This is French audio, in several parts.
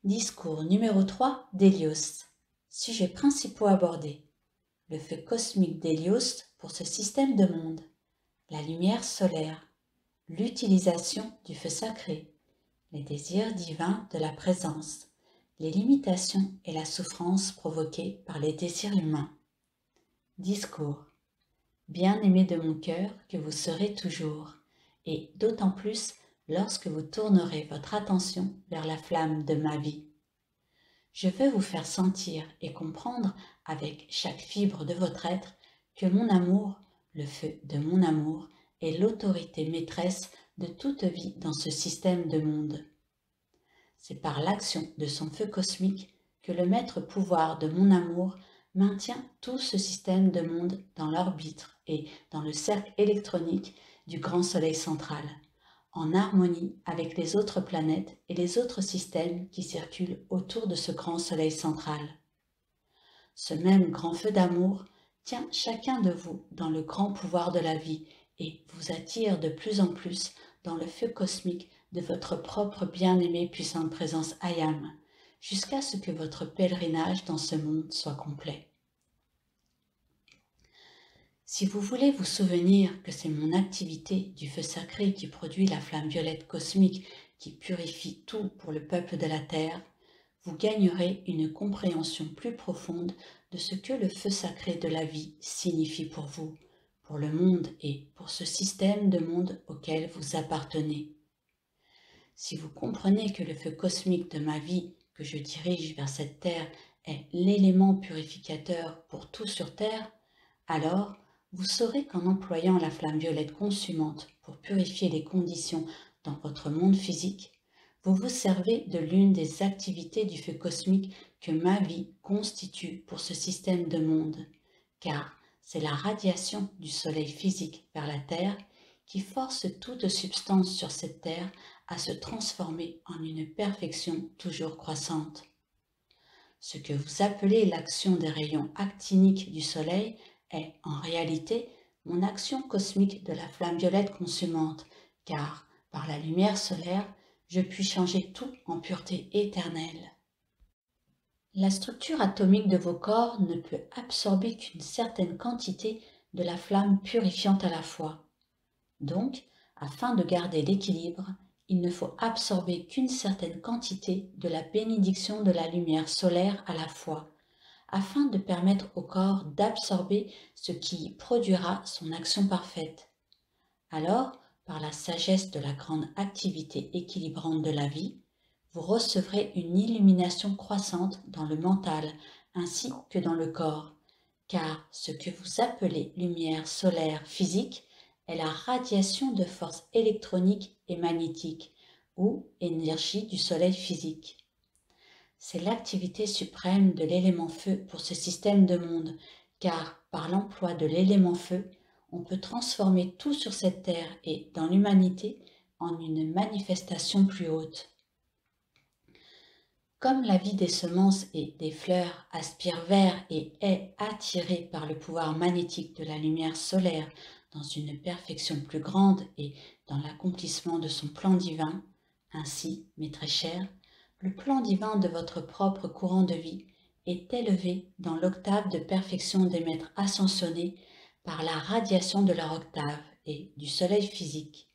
Discours numéro 3 d'Hélios. Sujets principaux abordés. Le feu cosmique d'Hélios pour ce système de monde. La lumière solaire. L'utilisation du feu sacré. Les désirs divins de la présence. Les limitations et la souffrance provoquées par les désirs humains. Discours. Bien-aimé de mon cœur que vous serez toujours, et d'autant plus lorsque vous tournerez votre attention vers la flamme de ma vie. Je veux vous faire sentir et comprendre avec chaque fibre de votre être que mon amour, le feu de mon amour, est l'autorité maîtresse de toute vie dans ce système de monde. C'est par l'action de son feu cosmique que le maître pouvoir de mon amour maintient tout ce système de monde dans l'orbite et dans le cercle électronique du grand soleil central, en harmonie avec les autres planètes et les autres systèmes qui circulent autour de ce grand soleil central. Ce même grand feu d'amour tient chacun de vous dans le grand pouvoir de la vie et vous attire de plus en plus dans le feu cosmique de votre propre bien-aimée puissante présence Ayam, jusqu'à ce que votre pèlerinage dans ce monde soit complet. Si vous voulez vous souvenir que c'est mon activité du feu sacré qui produit la flamme violette cosmique qui purifie tout pour le peuple de la Terre, vous gagnerez une compréhension plus profonde de ce que le feu sacré de la vie signifie pour vous, pour le monde et pour ce système de monde auquel vous appartenez. Si vous comprenez que le feu cosmique de ma vie que je dirige vers cette Terre est l'élément purificateur pour tout sur Terre, alors vous saurez qu'en employant la flamme violette consumante pour purifier les conditions dans votre monde physique, vous vous servez de l'une des activités du feu cosmique que ma vie constitue pour ce système de monde, car c'est la radiation du soleil physique vers la Terre qui force toute substance sur cette Terre à se transformer en une perfection toujours croissante. Ce que vous appelez l'action des rayons actiniques du soleil est en réalité mon action cosmique de la flamme violette consumante, car par la lumière solaire, je puis changer tout en pureté éternelle. La structure atomique de vos corps ne peut absorber qu'une certaine quantité de la flamme purifiante à la fois. Donc, afin de garder l'équilibre, il ne faut absorber qu'une certaine quantité de la bénédiction de la lumière solaire à la fois, afin de permettre au corps d'absorber ce qui produira son action parfaite. Alors, par la sagesse de la grande activité équilibrante de la vie, vous recevrez une illumination croissante dans le mental ainsi que dans le corps, car ce que vous appelez lumière solaire physique est la radiation de force électronique et magnétique, ou énergie du soleil physique. C'est l'activité suprême de l'élément feu pour ce système de monde, car par l'emploi de l'élément feu, on peut transformer tout sur cette terre et dans l'humanité en une manifestation plus haute. Comme la vie des semences et des fleurs aspire vers et est attirée par le pouvoir magnétique de la lumière solaire dans une perfection plus grande et dans l'accomplissement de son plan divin, ainsi, mes très chers, le plan divin de votre propre courant de vie est élevé dans l'octave de perfection des maîtres ascensionnés par la radiation de leur octave et du soleil physique.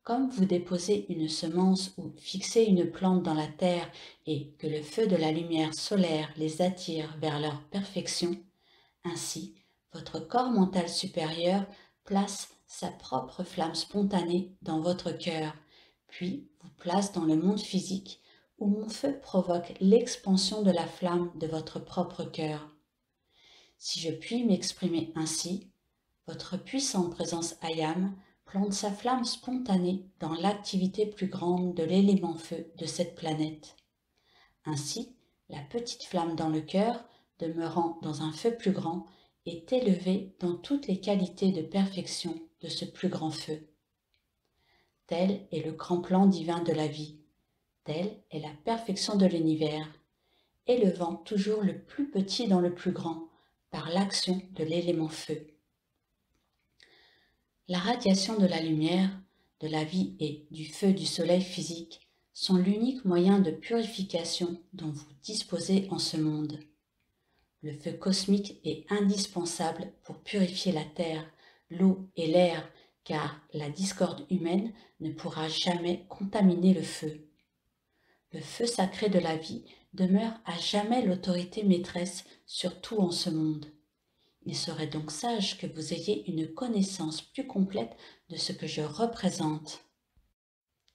Comme vous déposez une semence ou fixez une plante dans la terre et que le feu de la lumière solaire les attire vers leur perfection, ainsi votre corps mental supérieur place sa propre flamme spontanée dans votre cœur, puis vous place dans le monde physique où mon feu provoque l'expansion de la flamme de votre propre cœur. Si je puis m'exprimer ainsi, votre puissante présence Ayam plante sa flamme spontanée dans l'activité plus grande de l'élément feu de cette planète. Ainsi, la petite flamme dans le cœur, demeurant dans un feu plus grand, est élevée dans toutes les qualités de perfection de ce plus grand feu. Tel est le grand plan divin de la vie, telle est la perfection de l'univers, élevant toujours le plus petit dans le plus grand par l'action de l'élément feu. La radiation de la lumière, de la vie et du feu du soleil physique sont l'unique moyen de purification dont vous disposez en ce monde. Le feu cosmique est indispensable pour purifier la terre, l'eau et l'air, car la discorde humaine ne pourra jamais contaminer le feu. Le feu sacré de la vie demeure à jamais l'autorité maîtresse sur tout en ce monde. Il serait donc sage que vous ayez une connaissance plus complète de ce que je représente.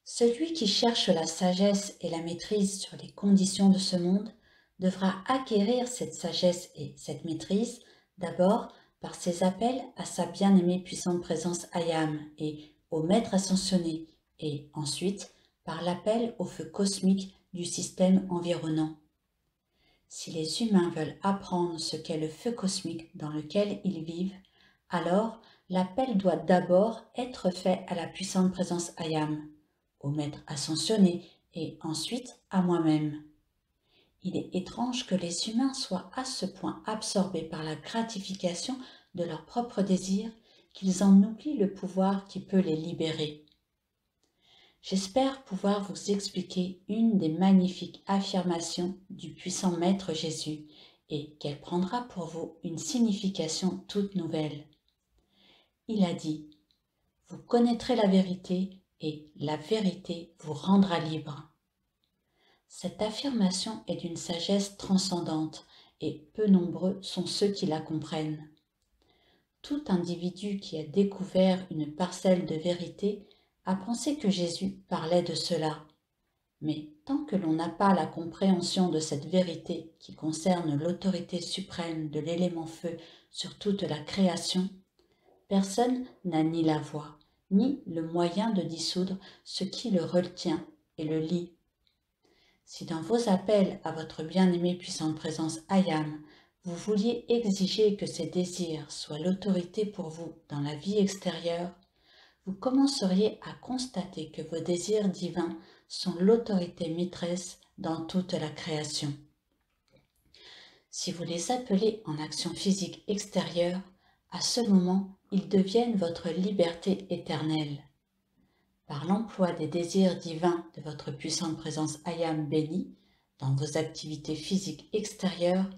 Celui qui cherche la sagesse et la maîtrise sur les conditions de ce monde devra acquérir cette sagesse et cette maîtrise d'abord par ses appels à sa bien-aimée puissante présence Ayam et au Maître ascensionné, et ensuite par l'appel au feu cosmique du système environnant. Si les humains veulent apprendre ce qu'est le feu cosmique dans lequel ils vivent, alors l'appel doit d'abord être fait à la puissante présence Ayam, au Maître ascensionné et ensuite à moi-même. Il est étrange que les humains soient à ce point absorbés par la gratification de leurs propres désirs qu'ils en oublient le pouvoir qui peut les libérer. J'espère pouvoir vous expliquer une des magnifiques affirmations du puissant Maître Jésus et qu'elle prendra pour vous une signification toute nouvelle. Il a dit « Vous connaîtrez la vérité et la vérité vous rendra libre ». Cette affirmation est d'une sagesse transcendante et peu nombreux sont ceux qui la comprennent. Tout individu qui a découvert une parcelle de vérité a pensé que Jésus parlait de cela. Mais tant que l'on n'a pas la compréhension de cette vérité qui concerne l'autorité suprême de l'élément feu sur toute la création, personne n'a ni la voie, ni le moyen de dissoudre ce qui le retient et le lie. Si dans vos appels à votre bien-aimée puissante présence Ayam, vous vouliez exiger que ses désirs soient l'autorité pour vous dans la vie extérieure, vous commenceriez à constater que vos désirs divins sont l'autorité maîtresse dans toute la création. Si vous les appelez en action physique extérieure, à ce moment, ils deviennent votre liberté éternelle. Par l'emploi des désirs divins de votre puissante présence Ayam bénie, dans vos activités physiques extérieures,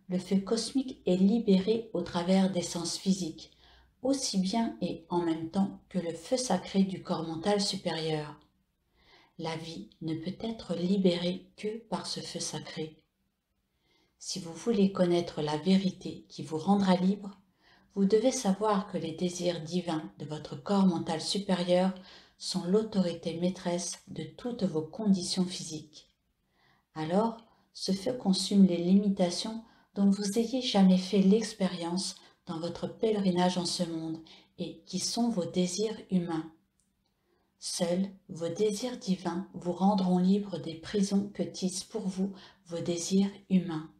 le feu cosmique est libéré au travers des sens physiques, aussi bien et en même temps que le feu sacré du corps mental supérieur. La vie ne peut être libérée que par ce feu sacré. Si vous voulez connaître la vérité qui vous rendra libre, vous devez savoir que les désirs divins de votre corps mental supérieur sont l'autorité maîtresse de toutes vos conditions physiques. Alors, ce feu consume les limitations dont vous ayez jamais fait l'expérience dans votre pèlerinage en ce monde et qui sont vos désirs humains. Seuls vos désirs divins vous rendront libre des prisons que tissent pour vous vos désirs humains.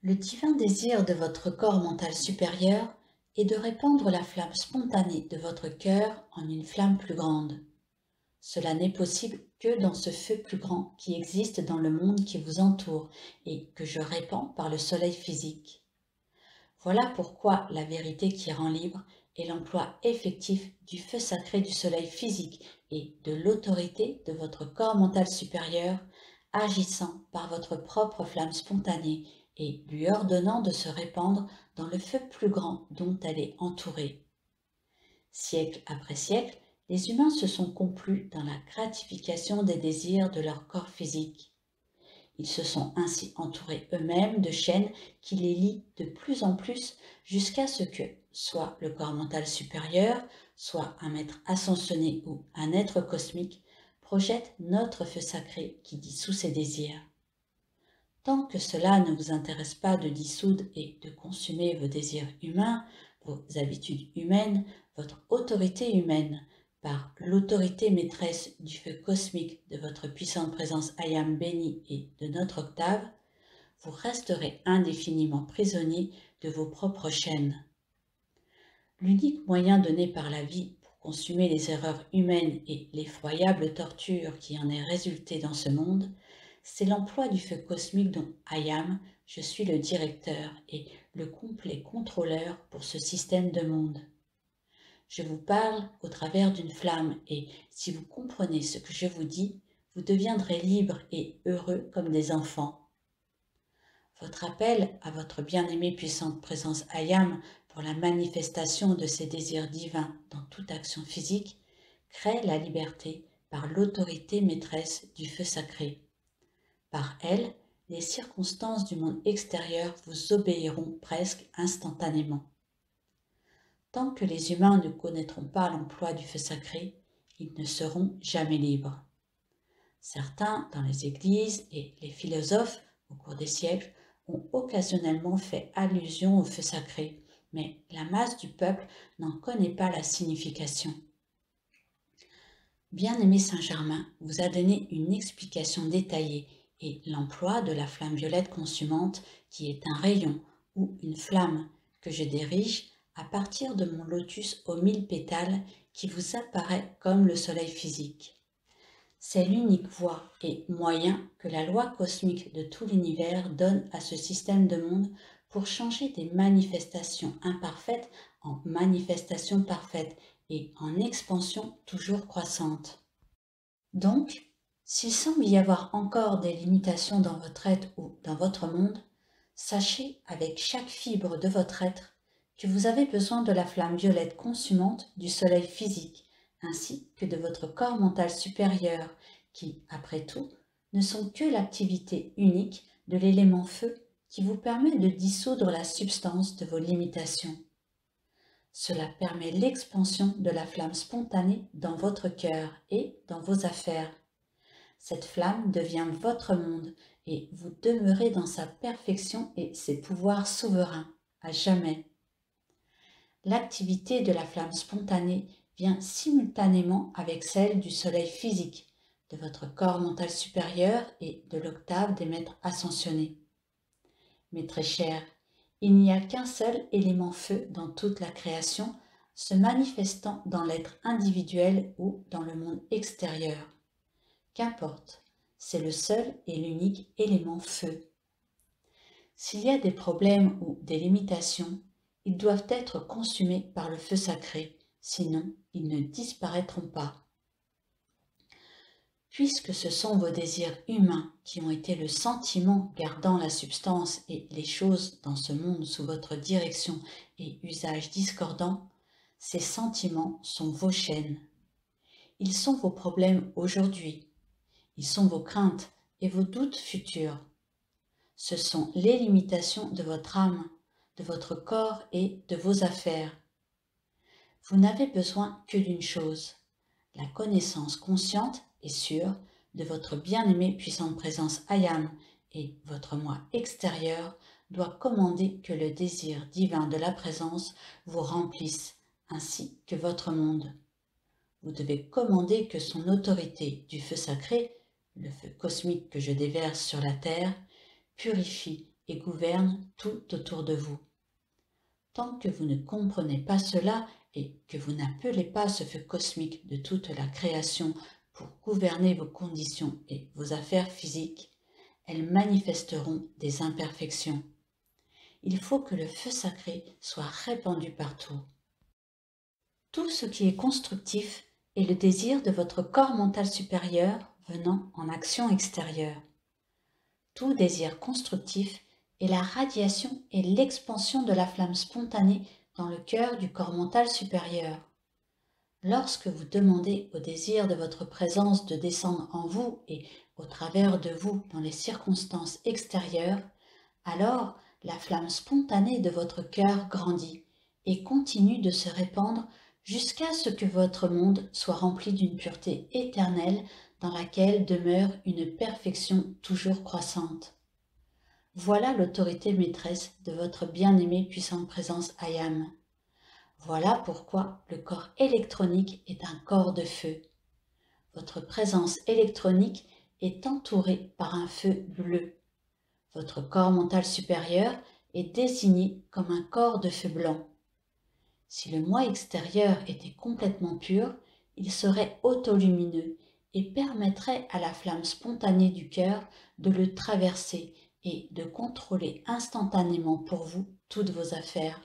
Le divin désir de votre corps mental supérieur est de répandre la flamme spontanée de votre cœur en une flamme plus grande. Cela n'est possible que dans ce feu plus grand qui existe dans le monde qui vous entoure et que je répands par le soleil physique. Voilà pourquoi la vérité qui rend libre est l'emploi effectif du feu sacré du soleil physique et de l'autorité de votre corps mental supérieur, agissant par votre propre flamme spontanée et lui ordonnant de se répandre dans le feu plus grand dont elle est entourée. Siècle après siècle, les humains se sont complus dans la gratification des désirs de leur corps physique. Ils se sont ainsi entourés eux-mêmes de chaînes qui les lient de plus en plus jusqu'à ce que, soit le corps mental supérieur, soit un maître ascensionné ou un être cosmique, projette notre feu sacré qui dissout ses désirs. Tant que cela ne vous intéresse pas de dissoudre et de consumer vos désirs humains, vos habitudes humaines, votre autorité humaine, par l'autorité maîtresse du feu cosmique de votre puissante présence Ayam bénie et de notre octave, vous resterez indéfiniment prisonnier de vos propres chaînes. L'unique moyen donné par la vie pour consumer les erreurs humaines et l'effroyable torture qui en est résultée dans ce monde, c'est l'emploi du feu cosmique dont Ayam, je suis le directeur et le complet contrôleur pour ce système de monde. Je vous parle au travers d'une flamme et si vous comprenez ce que je vous dis, vous deviendrez libre et heureux comme des enfants. Votre appel à votre bien-aimée puissante présence Ayam pour la manifestation de ses désirs divins dans toute action physique crée la liberté par l'autorité maîtresse du feu sacré. Par elle, les circonstances du monde extérieur vous obéiront presque instantanément. Tant que les humains ne connaîtront pas l'emploi du feu sacré, ils ne seront jamais libres. Certains, dans les églises et les philosophes, au cours des siècles, ont occasionnellement fait allusion au feu sacré, mais la masse du peuple n'en connaît pas la signification. Bien-aimé Saint-Germain vous a donné une explication détaillée et l'emploi de la flamme violette consumante qui est un rayon ou une flamme que je dirige à partir de mon lotus aux 1000 pétales qui vous apparaît comme le soleil physique. C'est l'unique voie et moyen que la loi cosmique de tout l'univers donne à ce système de monde pour changer des manifestations imparfaites en manifestations parfaites et en expansion toujours croissante. Donc, s'il semble y avoir encore des limitations dans votre être ou dans votre monde, sachez avec chaque fibre de votre être que vous avez besoin de la flamme violette consumante du soleil physique, ainsi que de votre corps mental supérieur, qui, après tout, ne sont que l'activité unique de l'élément feu qui vous permet de dissoudre la substance de vos limitations. Cela permet l'expansion de la flamme spontanée dans votre cœur et dans vos affaires. Cette flamme devient votre monde et vous demeurez dans sa perfection et ses pouvoirs souverains, à jamais. L'activité de la flamme spontanée vient simultanément avec celle du soleil physique, de votre corps mental supérieur et de l'octave des maîtres ascensionnés. Mes très chers, il n'y a qu'un seul élément feu dans toute la création, se manifestant dans l'être individuel ou dans le monde extérieur. Qu'importe, c'est le seul et l'unique élément feu. S'il y a des problèmes ou des limitations, ils doivent être consumés par le feu sacré, sinon ils ne disparaîtront pas. Puisque ce sont vos désirs humains qui ont été le sentiment gardant la substance et les choses dans ce monde sous votre direction et usage discordant, ces sentiments sont vos chaînes. Ils sont vos problèmes aujourd'hui. Ils sont vos craintes et vos doutes futurs. Ce sont les limitations de votre âme, de votre corps et de vos affaires. Vous n'avez besoin que d'une chose, la connaissance consciente et sûre de votre bien-aimée puissante présence Ayam, et votre moi extérieur doit commander que le désir divin de la présence vous remplisse, ainsi que votre monde. Vous devez commander que son autorité du feu sacré, le feu cosmique que je déverse sur la terre, purifie et gouverne tout autour de vous. Tant que vous ne comprenez pas cela et que vous n'appelez pas ce feu cosmique de toute la création pour gouverner vos conditions et vos affaires physiques, elles manifesteront des imperfections. Il faut que le feu sacré soit répandu partout. Tout ce qui est constructif est le désir de votre corps mental supérieur venant en action extérieure. Tout désir constructif est la radiation et l'expansion de la flamme spontanée dans le cœur du corps mental supérieur. Lorsque vous demandez au désir de votre présence de descendre en vous et au travers de vous dans les circonstances extérieures, alors la flamme spontanée de votre cœur grandit et continue de se répandre jusqu'à ce que votre monde soit rempli d'une pureté éternelle dans laquelle demeure une perfection toujours croissante. Voilà l'autorité maîtresse de votre bien-aimée puissante présence Ayam. Voilà pourquoi le corps électronique est un corps de feu. Votre présence électronique est entourée par un feu bleu. Votre corps mental supérieur est désigné comme un corps de feu blanc. Si le moi extérieur était complètement pur, il serait autolumineux et permettrait à la flamme spontanée du cœur de le traverser et de contrôler instantanément pour vous toutes vos affaires.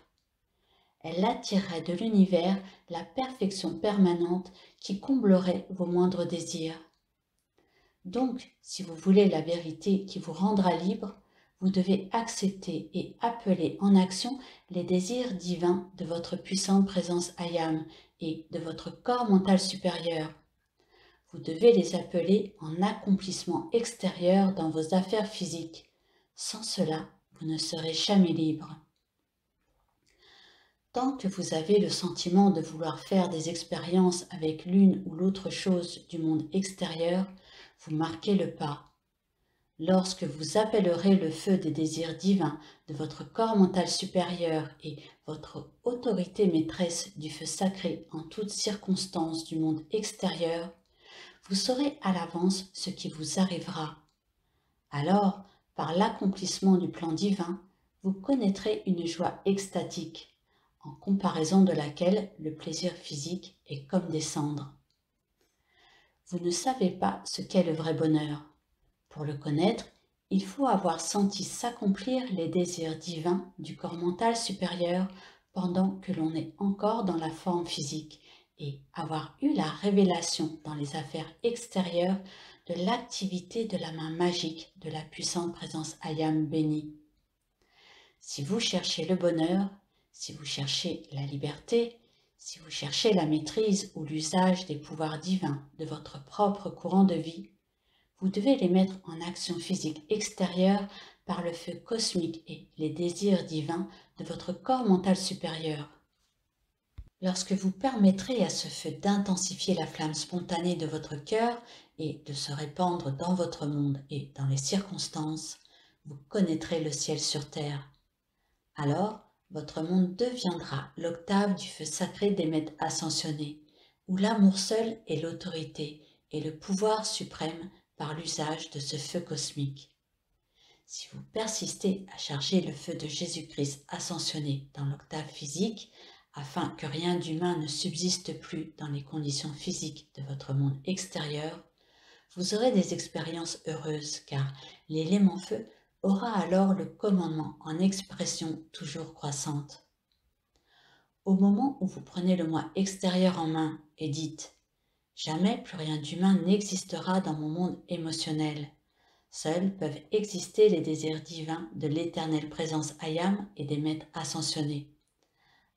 Elle attirerait de l'univers la perfection permanente qui comblerait vos moindres désirs. Donc, si vous voulez la vérité qui vous rendra libre, vous devez accepter et appeler en action les désirs divins de votre puissante présence Ayam et de votre corps mental supérieur. Vous devez les appeler en accomplissement extérieur dans vos affaires physiques. Sans cela, vous ne serez jamais libre. Tant que vous avez le sentiment de vouloir faire des expériences avec l'une ou l'autre chose du monde extérieur, vous marquez le pas. Lorsque vous appellerez le feu des désirs divins de votre corps mental supérieur et votre autorité maîtresse du feu sacré en toutes circonstances du monde extérieur, vous saurez à l'avance ce qui vous arrivera. Alors, par l'accomplissement du plan divin, vous connaîtrez une joie extatique, en comparaison de laquelle le plaisir physique est comme des cendres. Vous ne savez pas ce qu'est le vrai bonheur. Pour le connaître, il faut avoir senti s'accomplir les désirs divins du corps mental supérieur pendant que l'on est encore dans la forme physique et avoir eu la révélation dans les affaires extérieures de l'activité de la main magique de la puissante présence Ayam bénie. Si vous cherchez le bonheur, si vous cherchez la liberté, si vous cherchez la maîtrise ou l'usage des pouvoirs divins de votre propre courant de vie, vous devez les mettre en action physique extérieure par le feu cosmique et les désirs divins de votre corps mental supérieur. Lorsque vous permettrez à ce feu d'intensifier la flamme spontanée de votre cœur et de se répandre dans votre monde et dans les circonstances, vous connaîtrez le ciel sur terre. Alors, votre monde deviendra l'octave du feu sacré des maîtres ascensionnés, où l'amour seul est l'autorité et le pouvoir suprême par l'usage de ce feu cosmique. Si vous persistez à charger le feu de Jésus-Christ ascensionné dans l'octave physique, afin que rien d'humain ne subsiste plus dans les conditions physiques de votre monde extérieur, vous aurez des expériences heureuses car l'élément feu aura alors le commandement en expression toujours croissante. Au moment où vous prenez le moi extérieur en main et dites « Jamais plus rien d'humain n'existera dans mon monde émotionnel. Seuls peuvent exister les désirs divins de l'éternelle présence Ayam et des maîtres ascensionnés. »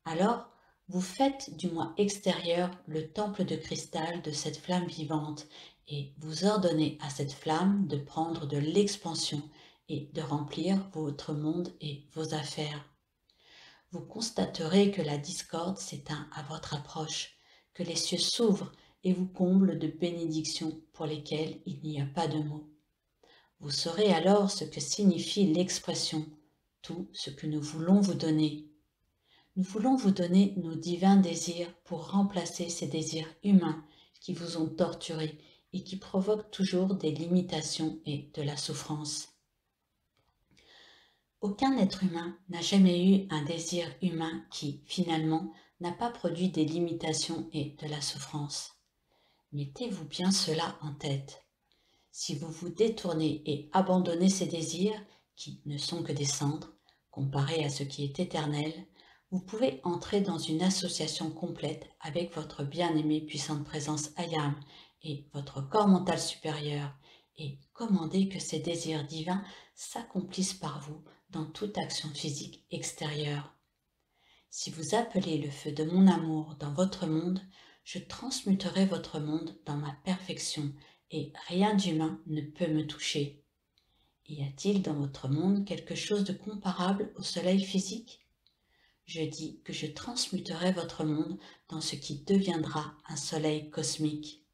Alors, vous faites du moi extérieur le temple de cristal de cette flamme vivante et vous ordonnez à cette flamme de prendre de l'expansion et de remplir votre monde et vos affaires. Vous constaterez que la discorde s'éteint à votre approche, que les cieux s'ouvrent et vous comblent de bénédictions pour lesquelles il n'y a pas de mots. Vous saurez alors ce que signifie l'expression « tout ce que nous voulons vous donner ». Nous voulons vous donner nos divins désirs pour remplacer ces désirs humains qui vous ont torturé et qui provoquent toujours des limitations et de la souffrance. Aucun être humain n'a jamais eu un désir humain qui, finalement, n'a pas produit des limitations et de la souffrance. Mettez-vous bien cela en tête. Si vous vous détournez et abandonnez ces désirs, qui ne sont que des cendres, comparés à ce qui est éternel, vous pouvez entrer dans une association complète avec votre bien-aimée puissante présence Ayam et votre corps mental supérieur et commander que ces désirs divins s'accomplissent par vous dans toute action physique extérieure. Si vous appelez le feu de mon amour dans votre monde, je transmuterai votre monde dans ma perfection et rien d'humain ne peut me toucher. Y a-t-il dans votre monde quelque chose de comparable au soleil physique ? Je dis que je transmuterai votre monde dans ce qui deviendra un soleil cosmique.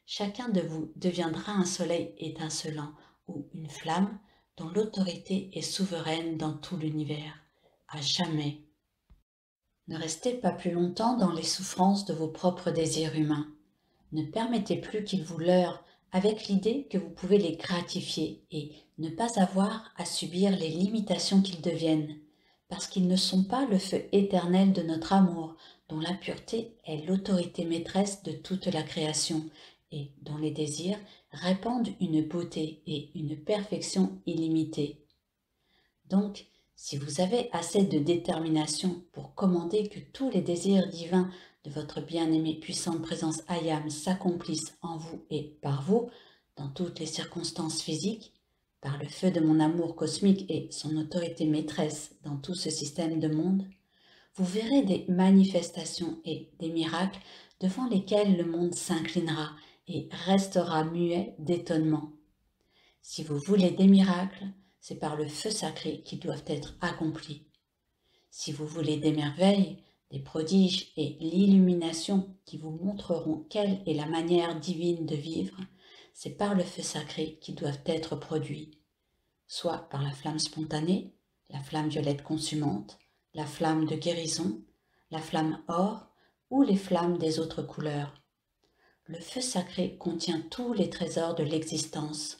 Chacun de vous deviendra un soleil étincelant ou une flamme dont l'autorité est souveraine dans tout l'univers, à jamais. Ne restez pas plus longtemps dans les souffrances de vos propres désirs humains. Ne permettez plus qu'ils vous leurrent avec l'idée que vous pouvez les gratifier et ne pas avoir à subir les limitations qu'ils deviennent, parce qu'ils ne sont pas le feu éternel de notre amour, dont la pureté est l'autorité maîtresse de toute la création et dont les désirs répandent une beauté et une perfection illimitée. Donc, si vous avez assez de détermination pour commander que tous les désirs divins de votre bien-aimée puissante présence Ayam s'accomplissent en vous et par vous, dans toutes les circonstances physiques, par le feu de mon amour cosmique et son autorité maîtresse dans tout ce système de monde, vous verrez des manifestations et des miracles devant lesquels le monde s'inclinera et restera muet d'étonnement. Si vous voulez des miracles, c'est par le feu sacré qu'ils doivent être accomplis. Si vous voulez des merveilles, des prodiges et l'illumination qui vous montreront quelle est la manière divine de vivre, c'est par le feu sacré qu'ils doivent être produits, soit par la flamme spontanée, la flamme violette consumante, la flamme de guérison, la flamme or ou les flammes des autres couleurs. Le feu sacré contient tous les trésors de l'existence.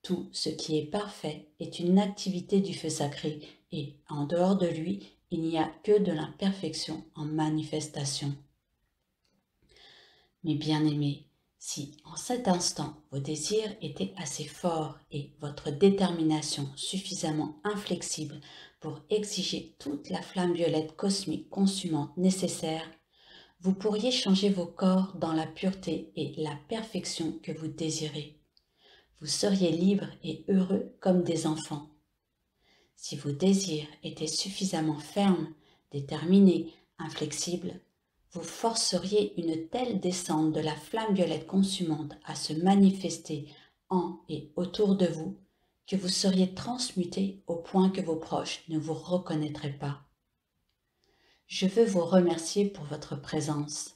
Tout ce qui est parfait est une activité du feu sacré et, en dehors de lui, il n'y a que de l'imperfection en manifestation. Mes bien-aimés, si en cet instant vos désirs étaient assez forts et votre détermination suffisamment inflexible pour exiger toute la flamme violette cosmique consumante nécessaire, vous pourriez changer vos corps dans la pureté et la perfection que vous désirez. Vous seriez libres et heureux comme des enfants. Si vos désirs étaient suffisamment fermes, déterminés, inflexibles, vous forceriez une telle descente de la flamme violette consumante à se manifester en et autour de vous que vous seriez transmutés au point que vos proches ne vous reconnaîtraient pas. Je veux vous remercier pour votre présence,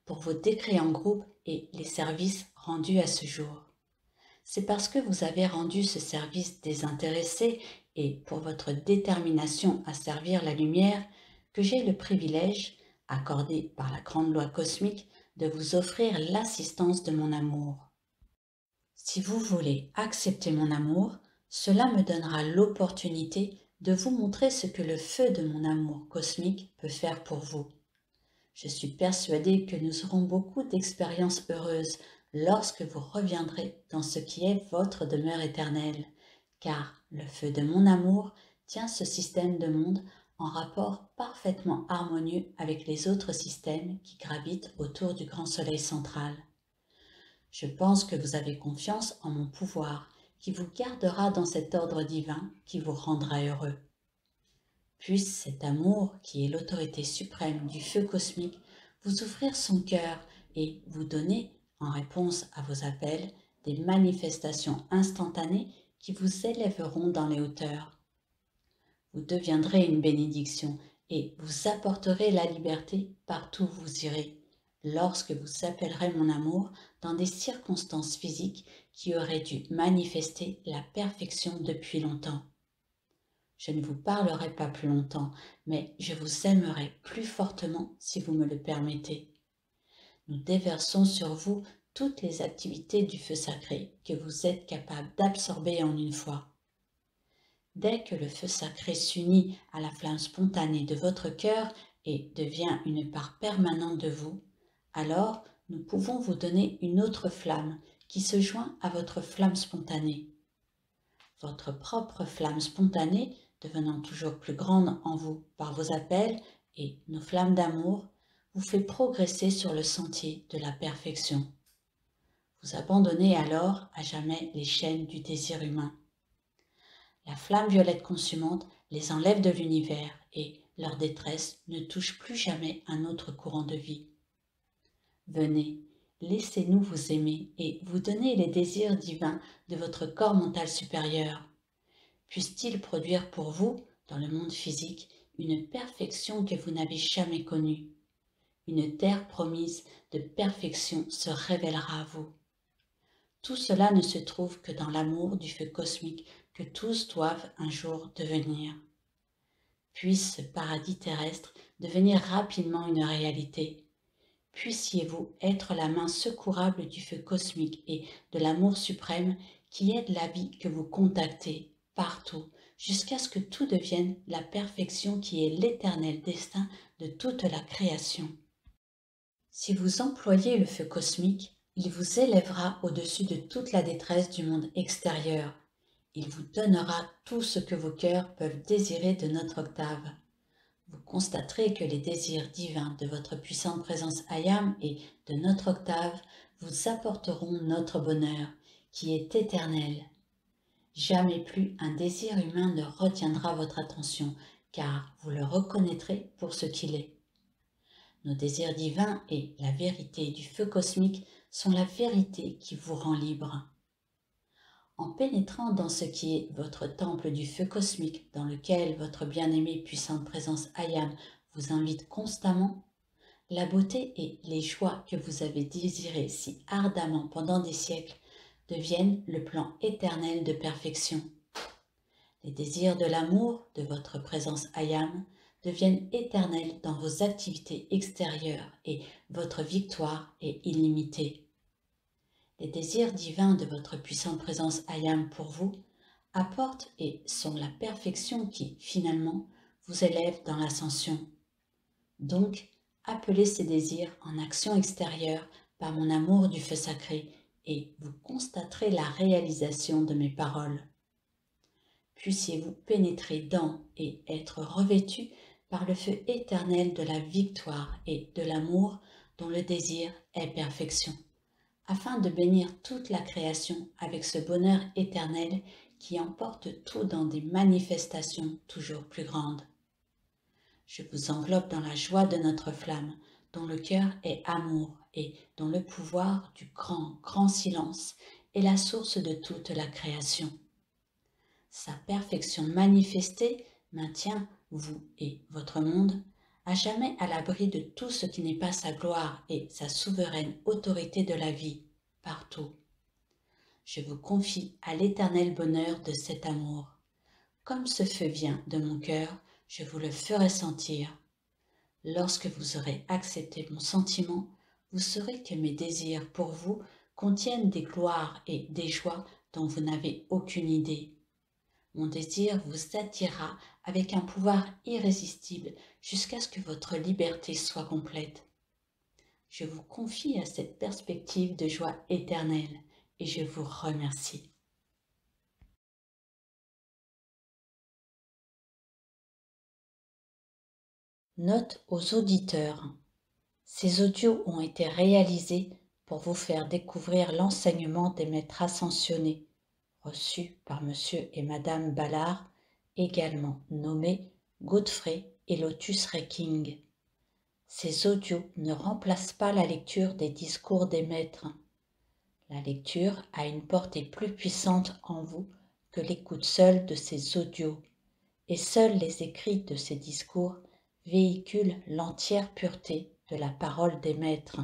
pour vos décrets en groupe et les services rendus à ce jour. C'est parce que vous avez rendu ce service désintéressé et pour votre détermination à servir la lumière que j'ai le privilège, accordé par la grande loi cosmique, de vous offrir l'assistance de mon amour. Si vous voulez accepter mon amour, cela me donnera l'opportunité de vous montrer ce que le feu de mon amour cosmique peut faire pour vous. Je suis persuadée que nous aurons beaucoup d'expériences heureuses lorsque vous reviendrez dans ce qui est votre demeure éternelle, car le feu de mon amour tient ce système de monde en rapport parfaitement harmonieux avec les autres systèmes qui gravitent autour du grand soleil central. Je pense que vous avez confiance en mon pouvoir qui vous gardera dans cet ordre divin qui vous rendra heureux. Puisse cet amour, qui est l'autorité suprême du feu cosmique, vous ouvrir son cœur et vous donner, en réponse à vos appels, des manifestations instantanées qui vous élèveront dans les hauteurs. Vous deviendrez une bénédiction et vous apporterez la liberté partout où vous irez, lorsque vous appellerez mon amour dans des circonstances physiques qui auraient dû manifester la perfection depuis longtemps. Je ne vous parlerai pas plus longtemps, mais je vous aimerai plus fortement si vous me le permettez. Nous déversons sur vous toutes les activités du feu sacré que vous êtes capable d'absorber en une fois. Dès que le feu sacré s'unit à la flamme spontanée de votre cœur et devient une part permanente de vous, alors nous pouvons vous donner une autre flamme qui se joint à votre flamme spontanée. Votre propre flamme spontanée, devenant toujours plus grande en vous par vos appels et nos flammes d'amour, vous fait progresser sur le sentier de la perfection. Vous abandonnez alors à jamais les chaînes du désir humain. La flamme violette consumante les enlève de l'univers et leur détresse ne touche plus jamais un autre courant de vie. Venez, laissez-nous vous aimer et vous donner les désirs divins de votre corps mental supérieur. Puisse-t-il produire pour vous, dans le monde physique, une perfection que vous n'avez jamais connue. Une terre promise de perfection se révélera à vous. Tout cela ne se trouve que dans l'amour du feu cosmique que tous doivent un jour devenir. Puisse ce paradis terrestre devenir rapidement une réalité. Puissiez-vous être la main secourable du feu cosmique et de l'amour suprême qui aide la vie que vous contactez partout, jusqu'à ce que tout devienne la perfection qui est l'éternel destin de toute la création. Si vous employez le feu cosmique, il vous élèvera au-dessus de toute la détresse du monde extérieur. Il vous donnera tout ce que vos cœurs peuvent désirer de notre octave. Vous constaterez que les désirs divins de votre puissante présence Ayam et de notre octave vous apporteront notre bonheur, qui est éternel. Jamais plus un désir humain ne retiendra votre attention, car vous le reconnaîtrez pour ce qu'il est. Nos désirs divins et la vérité du feu cosmique sont la vérité qui vous rend libre. En pénétrant dans ce qui est votre temple du feu cosmique, dans lequel votre bien-aimée puissante présence Ayam vous invite constamment, la beauté et les joies que vous avez désirées si ardemment pendant des siècles deviennent le plan éternel de perfection. Les désirs de l'amour de votre présence Ayam deviennent éternels dans vos activités extérieures et votre victoire est illimitée. Les désirs divins de votre puissante présence Ayam pour vous apportent et sont la perfection qui, finalement, vous élève dans l'ascension. Donc, appelez ces désirs en action extérieure par mon amour du feu sacré et vous constaterez la réalisation de mes paroles. Puissiez-vous pénétrer dans et être revêtu par le feu éternel de la victoire et de l'amour dont le désir est perfection, afin de bénir toute la création avec ce bonheur éternel qui emporte tout dans des manifestations toujours plus grandes. Je vous enveloppe dans la joie de notre flamme, dont le cœur est amour et dont le pouvoir du grand, grand silence est la source de toute la création. Sa perfection manifestée maintient vous et votre monde à jamais à l'abri de tout ce qui n'est pas sa gloire et sa souveraine autorité de la vie, partout. Je vous confie à l'éternel bonheur de cet amour. Comme ce feu vient de mon cœur, je vous le ferai sentir. Lorsque vous aurez accepté mon sentiment, vous saurez que mes désirs pour vous contiennent des gloires et des joies dont vous n'avez aucune idée. Mon désir vous attirera avec un pouvoir irrésistible jusqu'à ce que votre liberté soit complète. Je vous confie à cette perspective de joie éternelle et je vous remercie. Note aux auditeurs. Ces audios ont été réalisés pour vous faire découvrir l'enseignement des maîtres ascensionnés, reçus par Monsieur et Madame Ballard, également nommés Godfrey et Lotus Reking. Ces audios ne remplacent pas la lecture des discours des maîtres. La lecture a une portée plus puissante en vous que l'écoute seule de ces audios, et seuls les écrits de ces discours véhiculent l'entière pureté de la parole des maîtres.